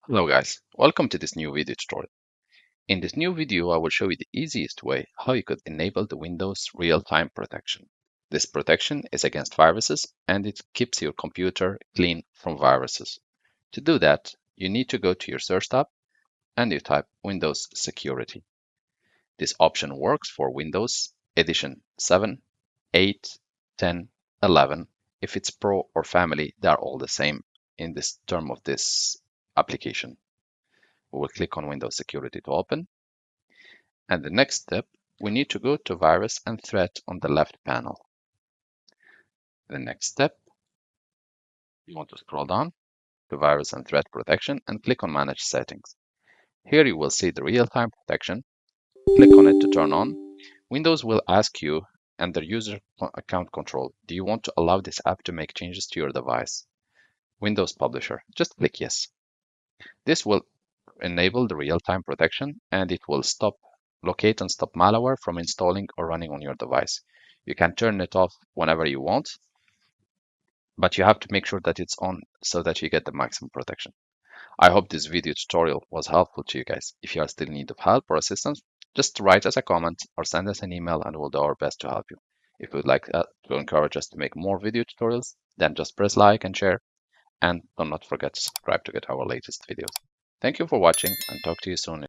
Hello guys, welcome to this new video tutorial. In this new video, I will show you the easiest way how you could enable the Windows real-time protection. This protection is against viruses and it keeps your computer clean from viruses. To do that, you need to go to your search tab and you type Windows Security. This option works for Windows Edition 7, 8, 10, 11. If it's Pro or Family, they are all the same in this term of this application. We will click on Windows Security to open. And the next step, we need to go to Virus and Threat on the left panel. The next step, you want to scroll down to Virus and Threat Protection and click on Manage Settings. Here you will see the real-time protection. Click on it to turn on. Windows will ask you under User Account Control, do you want to allow this app to make changes to your device? Windows Publisher, just click Yes. This will enable the real-time protection and it will locate and stop malware from installing or running on your device. You can turn it off whenever you want, but you have to make sure that it's on so that you get the maximum protection. I hope this video tutorial was helpful to you guys. If you are still in need of help or assistance, just write us a comment or send us an email and we'll do our best to help you. If you would like to encourage us to make more video tutorials, then just press like and share, and do not forget to subscribe to get our latest videos. Thank you for watching and talk to you soon.